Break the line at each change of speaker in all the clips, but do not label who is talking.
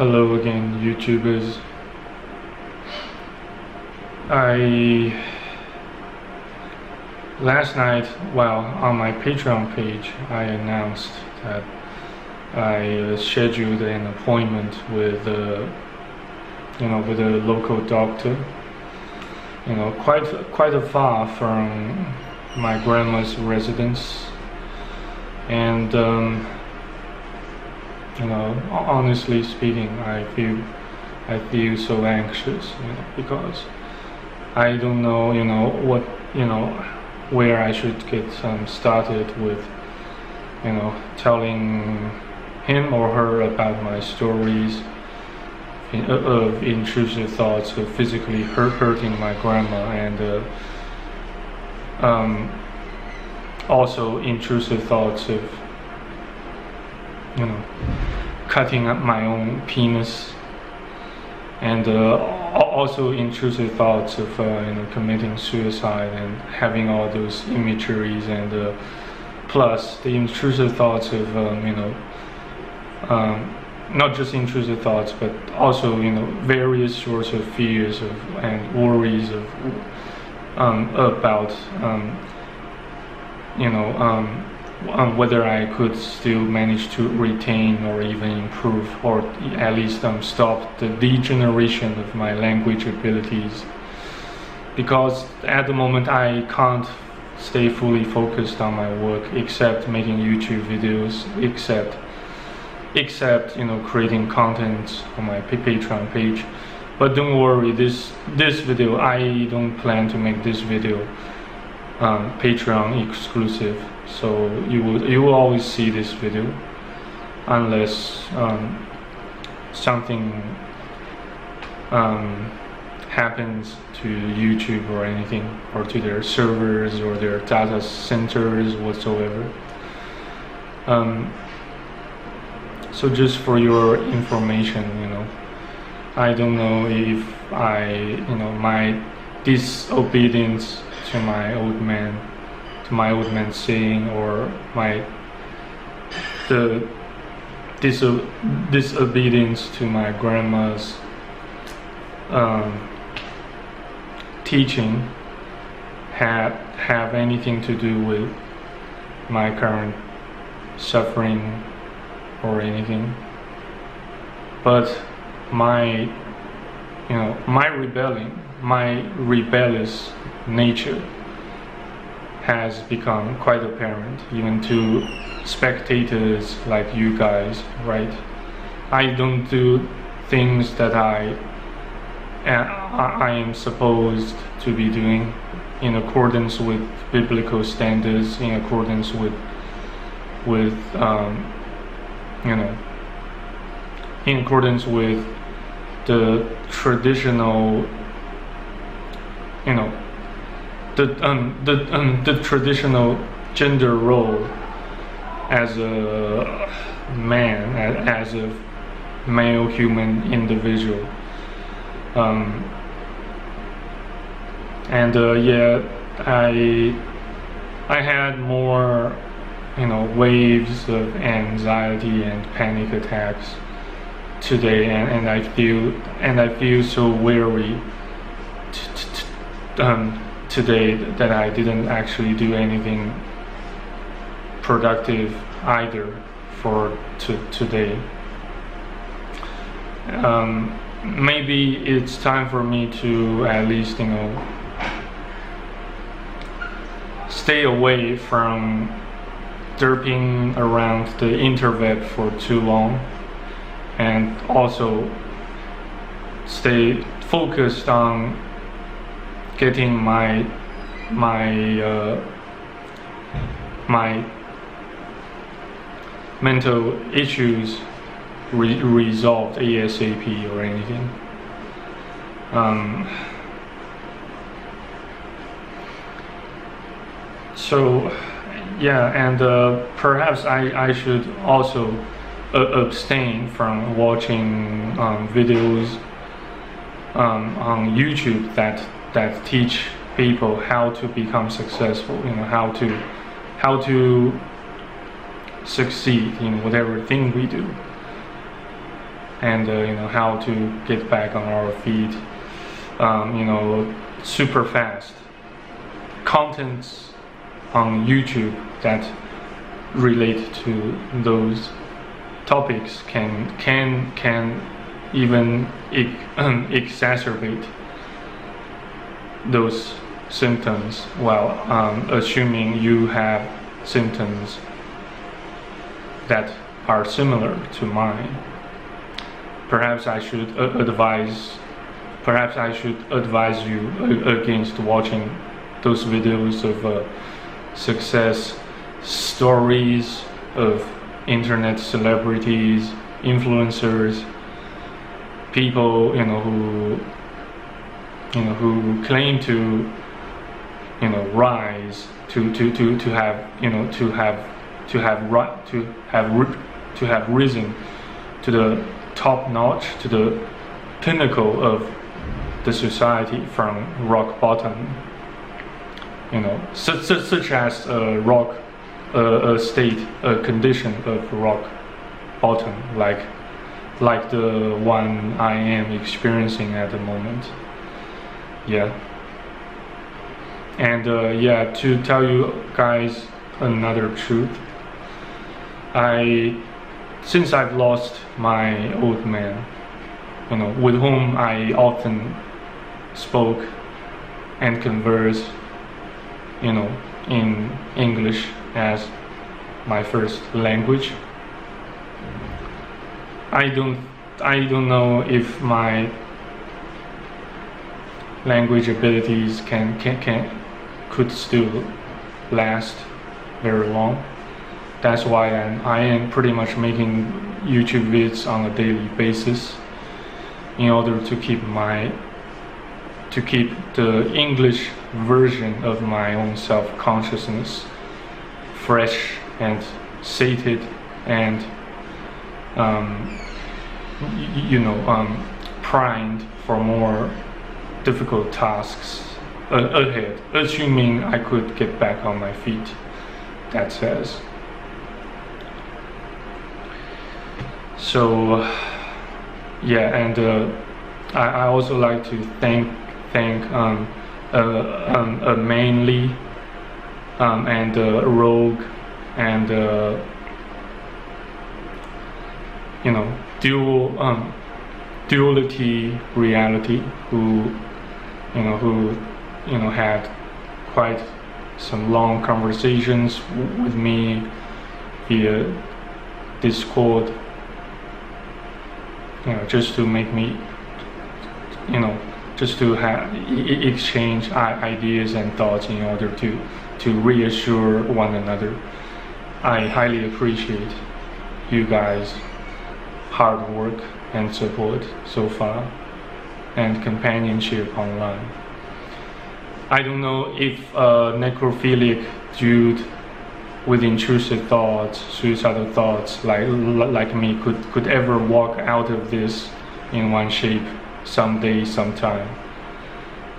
Hello again, YouTubers. Last night, on my Patreon page, I announced that I scheduled an appointment with a local doctor. Quite far from my grandma's residence, and honestly speaking, I feel so anxious, because I don't know, where I should get started with, telling him or her about my stories of intrusive thoughts of physically hurting my grandma, and also intrusive thoughts of cutting up my own penis, and also intrusive thoughts of committing suicide and having all those imageries, and plus the intrusive thoughts of not just intrusive thoughts, but also various sorts of fears and worries of about whether I could still manage to retain or even improve, or at least stop the degeneration of my language abilities. Because at the moment I can't stay fully focused on my work, except making YouTube videos, except creating content on my Patreon page. But don't worry, this video, I don't plan to make this video Patreon exclusive, so you will always see this video unless something happens to YouTube or anything, or to their servers or their data centers whatsoever. So just for your information, I don't know if my disobedience to my old man saying, or the disobedience to my grandma's teaching have anything to do with my current suffering or anything. But my rebellious nature has become quite apparent, even to spectators like you guys, right? I don't do things that I am supposed to be doing in accordance with biblical standards, in accordance with in accordance with the traditional, the traditional gender role as a man, as a male human individual. I had more waves of anxiety and panic attacks today, and I feel so weary today that I didn't actually do anything productive either for today. Maybe it's time for me to at least stay away from derping around the interweb for too long, and also stay focused on getting my mental issues resolved ASAP or anything. So yeah, and perhaps I should also abstain from watching videos on YouTube that teach people how to become successful, how to succeed in whatever thing we do. and how to get back on our feet, super fast. Contents on YouTube that relate to those topics can even exacerbate those symptoms, while assuming you have symptoms that are similar to mine. Perhaps I should advise you against watching those videos of success stories of internet celebrities, influencers, people who claim to rise to have risen to the top notch, to the pinnacle of the society from rock bottom, such as a condition of rock bottom, like the one I am experiencing at the moment. Yeah. And to tell you guys another truth, since I've lost my old man, with whom I often spoke and conversed, in English as my first language, I don't know if my language abilities could still last very long. That's why I am pretty much making YouTube vids on a daily basis in order to keep the English version of my own self-consciousness fresh and sated and primed for more difficult tasks ahead, assuming I could get back on my feet. That says. So and I also like to thank mainly and Rogue and duality reality, who had quite some long conversations with me via Discord, just to make me, just to exchange ideas and thoughts in order to reassure one another. I highly appreciate you guys' hard work and support so far, and companionship online. I don't know if a necrophilic dude with intrusive thoughts, suicidal thoughts like me could ever walk out of this in one shape someday, sometime.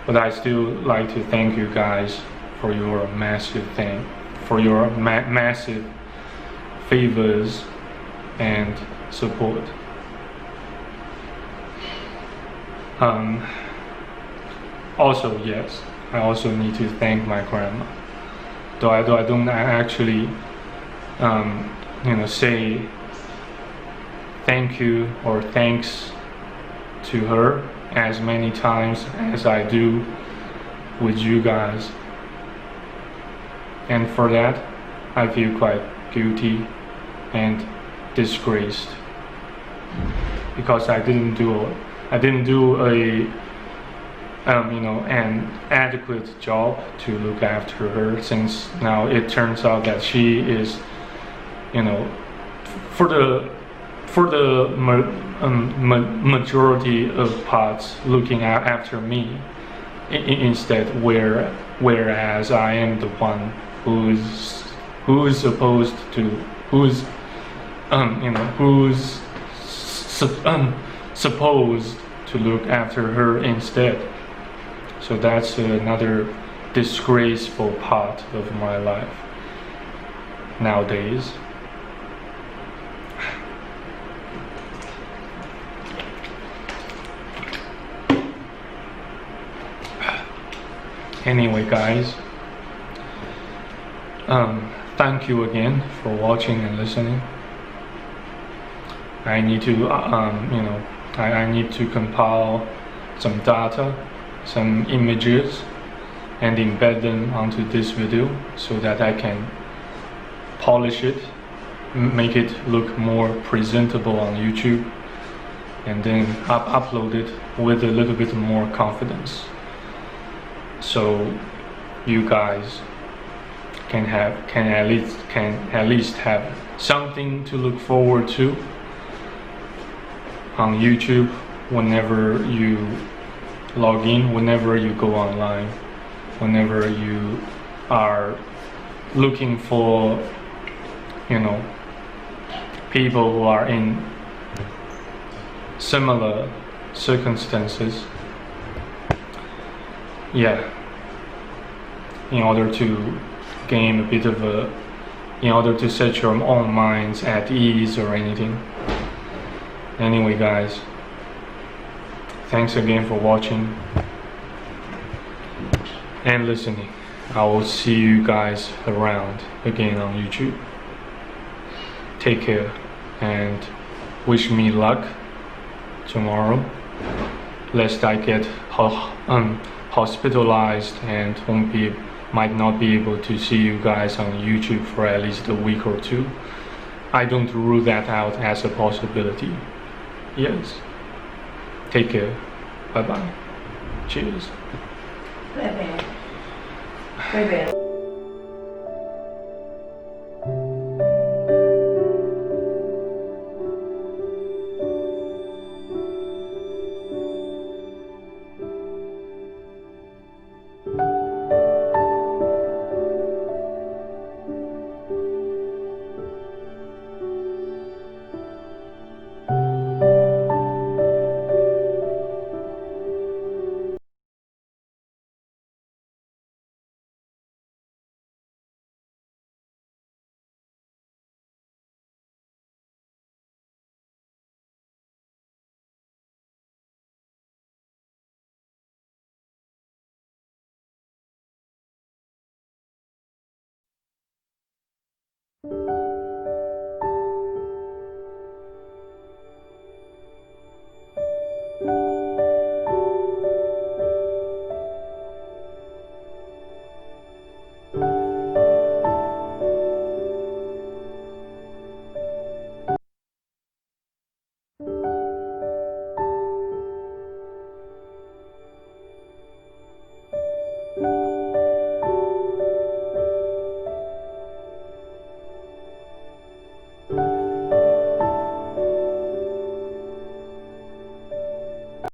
But I still like to thank you guys for your massive massive favors and support. Also, yes, I also need to thank my grandma. Though I don't actually, say thank you or thanks to her as many times as I do with you guys. And for that, I feel quite guilty and disgraced, because I didn't do an adequate job to look after her, since now it turns out that she is, for the majority of parts, looking after me instead, whereas I am the one who's supposed to, who's supposed to look after her instead. So that's another disgraceful part of my life nowadays. Anyway, guys, thank you again for watching and listening. I need to, I need to compile some data, some images, and embed them onto this video so that I can polish it, make it look more presentable on YouTube, and then upload it with a little bit more confidence, so you guys can at least have something to look forward to on YouTube whenever you log in, whenever you go online, whenever you are looking for, people who are in similar circumstances. Yeah, in order to gain a bit of in order to set your own minds at ease or anything. Anyway, guys, thanks again for watching and listening. I will see you guys around again on YouTube. Take care and wish me luck tomorrow, lest I get hospitalized and might not be able to see you guys on YouTube for at least a week or two. I don't rule that out as a possibility. Yes. Take care. Bye bye. Cheers.
Bye bye. Bye bye.